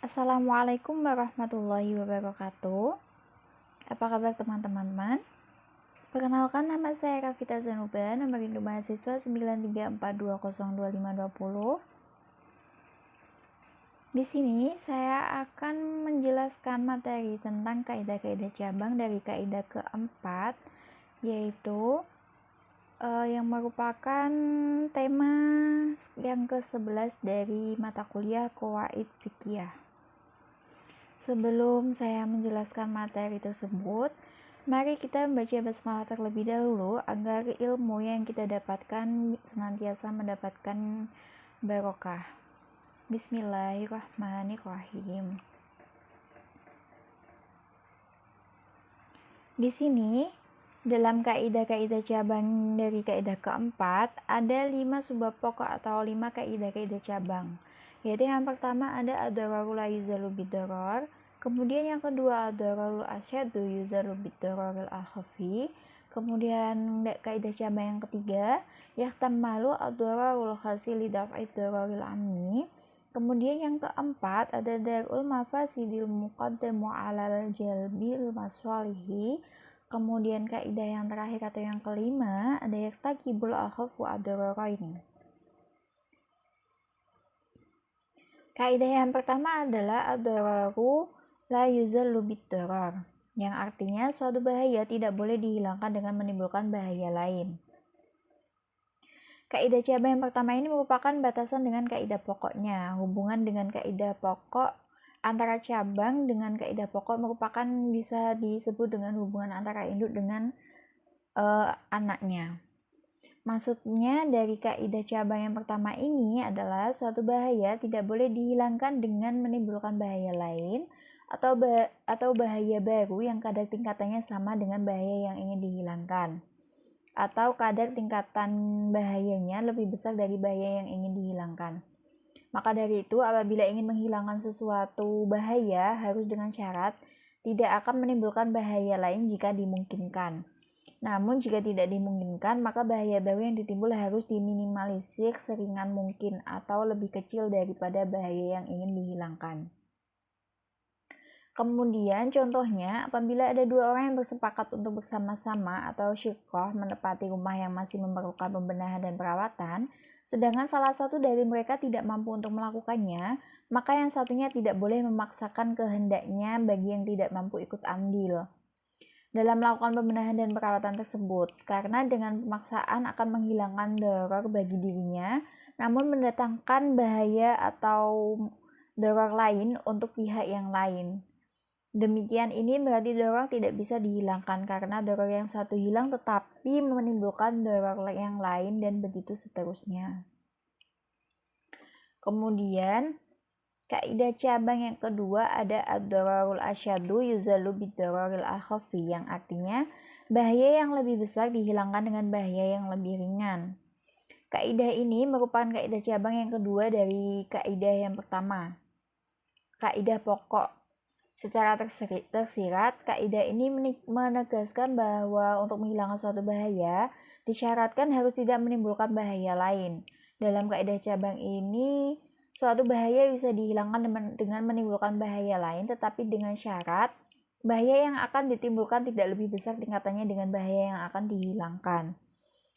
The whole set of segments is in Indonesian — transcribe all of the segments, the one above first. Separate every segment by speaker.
Speaker 1: Assalamualaikum warahmatullahi wabarakatuh. Apa kabar teman-teman? Perkenalkan, nama saya Rafita Zanuba, nomor induk mahasiswa 934202520. Di sini saya akan menjelaskan materi tentang kaidah-kaidah cabang dari kaidah keempat, yaitu yang merupakan tema yang ke-11 dari mata kuliah Qawaid Fiqhiyah. Sebelum saya menjelaskan materi tersebut, mari kita membaca basmalah terlebih dahulu agar ilmu yang kita dapatkan senantiasa mendapatkan barokah. Bismillahirrahmanirrahim. Di sini, dalam kaidah-kaidah cabang dari kaidah keempat, ada 5 subbab pokok atau 5 kaidah-kaidah cabang. Yaitu yang pertama ada ad-dararu la yuzalu bid-darar, kemudian yang kedua ad-dararu asyaddu yuzalu bid-dararil akhafi, kemudian kaidah cabang yang ketiga yahtamalu ad-dararul khasil li daf'id dararil ammi, kemudian yang keempat ada darul mafasidil muqaddamu alal jalbil maswalihi, kemudian kaidah yang terakhir atau yang kelima ada yartakibul akhafu ad-dararaini. Kaidah yang pertama adalah ad-dararu la yuzallu bid-darar, yang artinya suatu bahaya tidak boleh dihilangkan dengan menimbulkan bahaya lain. Kaidah cabang yang pertama ini merupakan batasan dengan kaidah pokoknya. Hubungan dengan kaidah pokok antara cabang dengan kaidah pokok merupakan bisa disebut dengan hubungan antara induk dengan anaknya. Maksudnya dari kaidah cabang yang pertama ini adalah suatu bahaya tidak boleh dihilangkan dengan menimbulkan bahaya lain atau bahaya baru yang kadar tingkatannya sama dengan bahaya yang ingin dihilangkan, atau kadar tingkatan bahayanya lebih besar dari bahaya yang ingin dihilangkan. Maka dari itu, apabila ingin menghilangkan sesuatu bahaya harus dengan syarat tidak akan menimbulkan bahaya lain jika dimungkinkan. Namun jika tidak dimungkinkan, maka bahaya baru yang ditimbul harus diminimalisir seringan mungkin atau lebih kecil daripada bahaya yang ingin dihilangkan. Kemudian contohnya, apabila ada dua orang yang bersepakat untuk bersama-sama atau syirkoh menepati rumah yang masih memerlukan pembenahan dan perawatan, sedangkan salah satu dari mereka tidak mampu untuk melakukannya, maka yang satunya tidak boleh memaksakan kehendaknya bagi yang tidak mampu ikut andil dalam melakukan pembenahan dan perawatan tersebut, karena dengan pemaksaan akan menghilangkan darar bagi dirinya, namun mendatangkan bahaya atau darar lain untuk pihak yang lain. Demikian ini berarti darar tidak bisa dihilangkan karena darar yang satu hilang tetapi menimbulkan darar yang lain dan begitu seterusnya. Kemudian kaidah cabang yang kedua ada ad-dararul asyaddu yuzalu bid-dararil akhafi, yang artinya bahaya yang lebih besar dihilangkan dengan bahaya yang lebih ringan. Kaidah ini merupakan kaidah cabang yang kedua dari kaidah yang pertama. Kaidah pokok. Secara tersirat, kaidah ini menegaskan bahwa untuk menghilangkan suatu bahaya disyaratkan harus tidak menimbulkan bahaya lain. Dalam kaidah cabang ini, suatu bahaya bisa dihilangkan dengan menimbulkan bahaya lain, tetapi dengan syarat bahaya yang akan ditimbulkan tidak lebih besar tingkatannya dengan bahaya yang akan dihilangkan.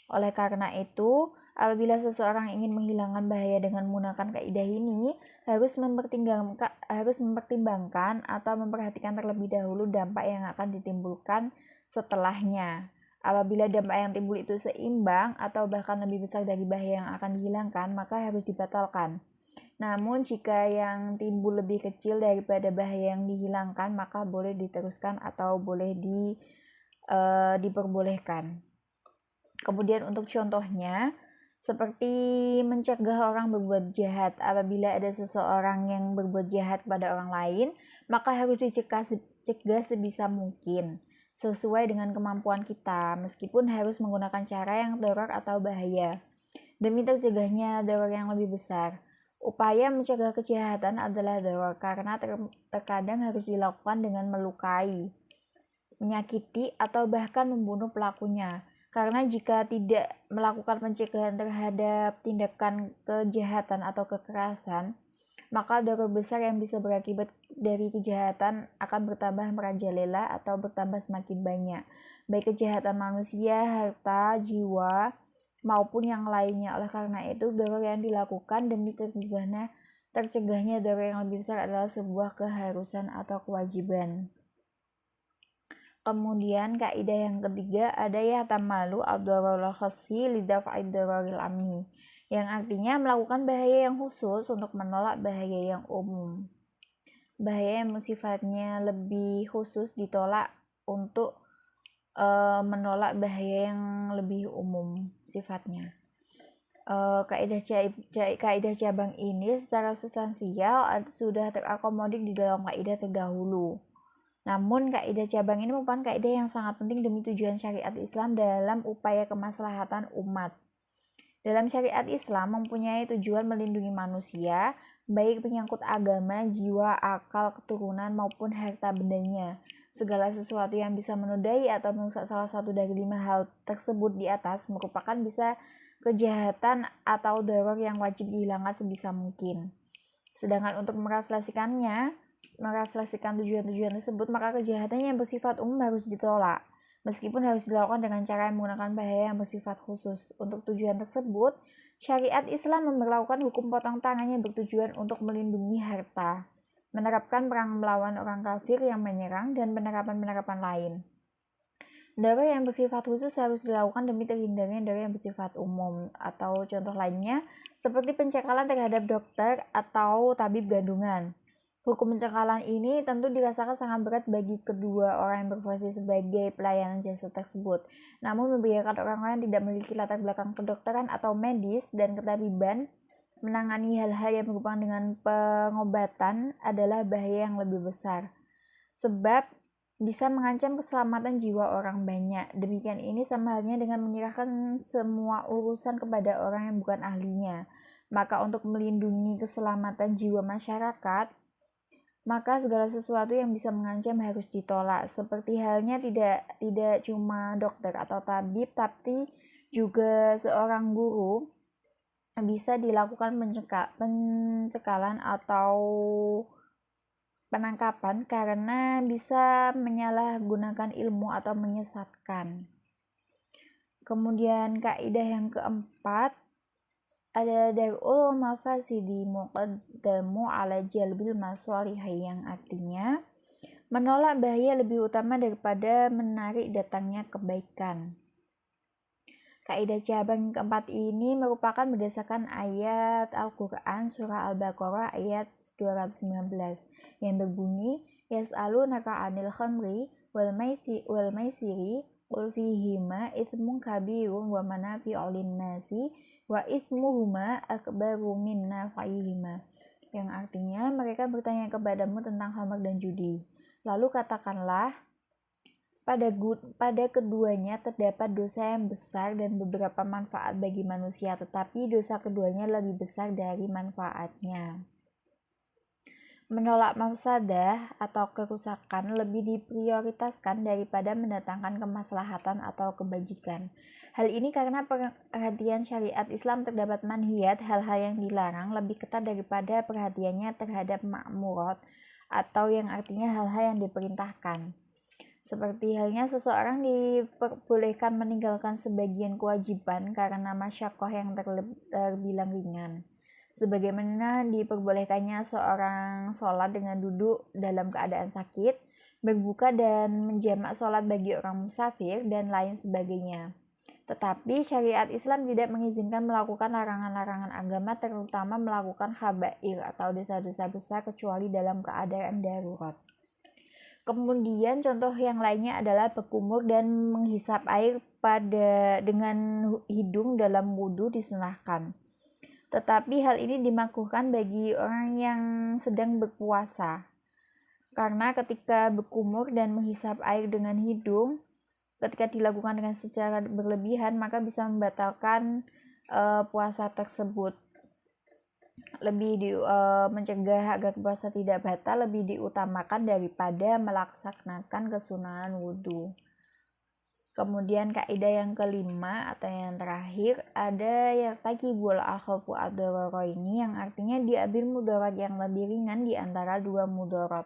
Speaker 1: Oleh karena itu, apabila seseorang ingin menghilangkan bahaya dengan menggunakan kaidah ini, harus mempertimbangkan atau memperhatikan terlebih dahulu dampak yang akan ditimbulkan setelahnya. Apabila dampak yang timbul itu seimbang atau bahkan lebih besar dari bahaya yang akan dihilangkan, maka harus dibatalkan. Namun jika yang timbul lebih kecil daripada bahaya yang dihilangkan, maka boleh diteruskan atau boleh diperbolehkan. Kemudian untuk contohnya, seperti mencegah orang berbuat jahat. Apabila ada seseorang yang berbuat jahat kepada orang lain, maka harus dicegah sebisa mungkin sesuai dengan kemampuan kita, meskipun harus menggunakan cara yang darar atau bahaya demi tercegahnya darar yang lebih besar. Upaya mencegah kejahatan adalah darar karena terkadang harus dilakukan dengan melukai, menyakiti, atau bahkan membunuh pelakunya. Karena jika tidak melakukan pencegahan terhadap tindakan kejahatan atau kekerasan, maka dosa besar yang bisa berakibat dari kejahatan akan bertambah merajalela atau bertambah semakin banyak, baik kejahatan manusia, harta, jiwa, maupun yang lainnya. Oleh karena itu, dosa yang dilakukan demi tercegahnya dosa yang lebih besar adalah sebuah keharusan atau kewajiban. Kemudian kaidah yang ketiga ada yahtamalu ad-dararul khassi lidaf'id dararil amni, yang artinya melakukan bahaya yang khusus untuk menolak bahaya yang umum. Bahaya yang sifatnya lebih khusus ditolak untuk menolak bahaya yang lebih umum sifatnya. Kaidah cabang ini secara substansial sudah terakomodir di dalam kaidah terdahulu. Namun, kaidah cabang ini merupakan kaidah yang sangat penting demi tujuan syariat Islam dalam upaya kemaslahatan umat. Dalam syariat Islam mempunyai tujuan melindungi manusia, baik menyangkut agama, jiwa, akal, keturunan, maupun harta bendanya. Segala sesuatu yang bisa menodai atau merusak salah satu dari 5 hal tersebut di atas merupakan bisa kejahatan atau doror yang wajib dihilangkan sebisa mungkin. Sedangkan untuk merefleksikan tujuan-tujuan tersebut, maka kejahatan yang bersifat umum harus ditolak, meskipun harus dilakukan dengan cara yang menggunakan bahaya yang bersifat khusus. Untuk tujuan tersebut, syariat Islam memberlakukan hukum potong tangan yang bertujuan untuk melindungi harta, menerapkan perang melawan orang kafir yang menyerang, dan penerapan-penerapan lain. Dosa yang bersifat khusus harus dilakukan demi terhindarnya dosa yang bersifat umum, atau contoh lainnya seperti pencekalan terhadap dokter atau tabib gadungan. Hukum pencekalan ini tentu dirasakan sangat berat bagi kedua orang yang berprofesi sebagai pelayanan jasa tersebut. Namun membiarkan orang-orang yang tidak memiliki latar belakang kedokteran atau medis dan ketabiban menangani hal-hal yang berhubungan dengan pengobatan adalah bahaya yang lebih besar, sebab bisa mengancam keselamatan jiwa orang banyak. Demikian ini sama halnya dengan menyerahkan semua urusan kepada orang yang bukan ahlinya. Maka untuk melindungi keselamatan jiwa masyarakat, maka segala sesuatu yang bisa mengancam harus ditolak. Seperti halnya tidak cuma dokter atau tabib, tapi juga seorang guru bisa dilakukan pencekalan atau penangkapan karena bisa menyalahgunakan ilmu atau menyesatkan. Kemudian kaidah yang keempat ada darul mafasidi muqaddamu ala jalbil masalihah, yang artinya menolak bahaya lebih utama daripada menarik datangnya kebaikan. Kaidah cabang keempat ini merupakan berdasarkan ayat Al-Quran surah Al-Baqarah ayat 219 yang berbunyi yas'alunaka 'anil khamri wal maisiri qul fihima itsmun kabirun wa manafi'u lin-nasi wa itsmuhuma akbaru min naf'ihima, yang artinya mereka bertanya kepadamu tentang khamr dan judi. Lalu katakanlah, pada keduanya terdapat dosa yang besar dan beberapa manfaat bagi manusia, tetapi dosa keduanya lebih besar dari manfaatnya. Menolak mafsadah atau kerusakan lebih diprioritaskan daripada mendatangkan kemaslahatan atau kebajikan. Hal ini karena perhatian syariat Islam terdapat manhiyat, hal-hal yang dilarang, lebih ketat daripada perhatiannya terhadap ma'murat atau yang artinya hal-hal yang diperintahkan. Seperti halnya seseorang diperbolehkan meninggalkan sebagian kewajiban karena masyakoh yang terbilang ringan. Sebagaimana diperbolehkannya seorang sholat dengan duduk dalam keadaan sakit, berbuka dan menjamak sholat bagi orang musafir, dan lain sebagainya. Tetapi syariat Islam tidak mengizinkan melakukan larangan-larangan agama, terutama melakukan khabair atau dosa-dosa besar kecuali dalam keadaan darurat. Kemudian contoh yang lainnya adalah berkumur dan menghisap air dengan hidung dalam wudhu disunahkan. Tetapi hal ini dimakruhkan bagi orang yang sedang berpuasa, karena ketika berkumur dan menghisap air dengan hidung, ketika dilakukan dengan secara berlebihan, maka bisa membatalkan puasa tersebut. Mencegah agar puasa tidak batal lebih diutamakan daripada melaksanakan kesunahan wudhu. Kemudian kaidah yang kelima atau yang terakhir ada yartakibul akhafu ad-dararaini, yang artinya diambil mudarat yang lebih ringan di antara dua mudarat.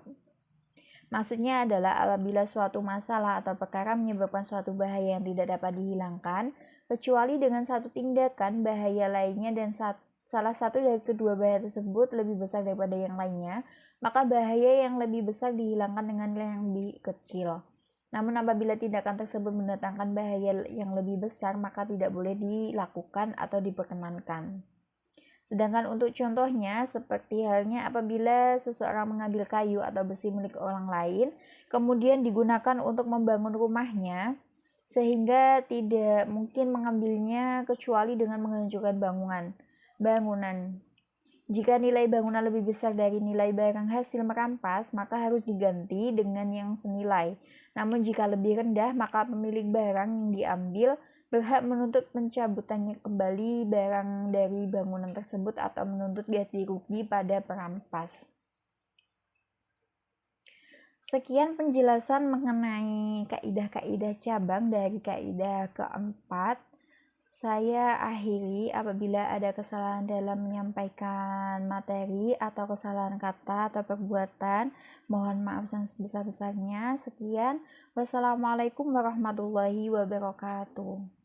Speaker 1: Maksudnya adalah apabila suatu masalah atau perkara menyebabkan suatu bahaya yang tidak dapat dihilangkan, kecuali dengan satu tindakan bahaya lainnya dan salah satu dari kedua bahaya tersebut lebih besar daripada yang lainnya, maka bahaya yang lebih besar dihilangkan dengan yang lebih kecil. Namun apabila tindakan tersebut mendatangkan bahaya yang lebih besar, maka tidak boleh dilakukan atau diperkenankan. Sedangkan untuk contohnya, seperti halnya apabila seseorang mengambil kayu atau besi milik orang lain, kemudian digunakan untuk membangun rumahnya, sehingga tidak mungkin mengambilnya kecuali dengan menghancurkan bangunan. Jika nilai bangunan lebih besar dari nilai barang hasil merampas, maka harus diganti dengan yang senilai. Namun jika lebih rendah, maka pemilik barang yang diambil berhak menuntut pencabutannya kembali barang dari bangunan tersebut atau menuntut ganti rugi pada perampas. Sekian penjelasan mengenai kaidah-kaidah cabang dari kaidah keempat. Saya akhiri. Apabila ada kesalahan dalam menyampaikan materi atau kesalahan kata atau perbuatan, mohon maaf yang sebesar-besarnya. Sekian. Wassalamualaikum warahmatullahi wabarakatuh.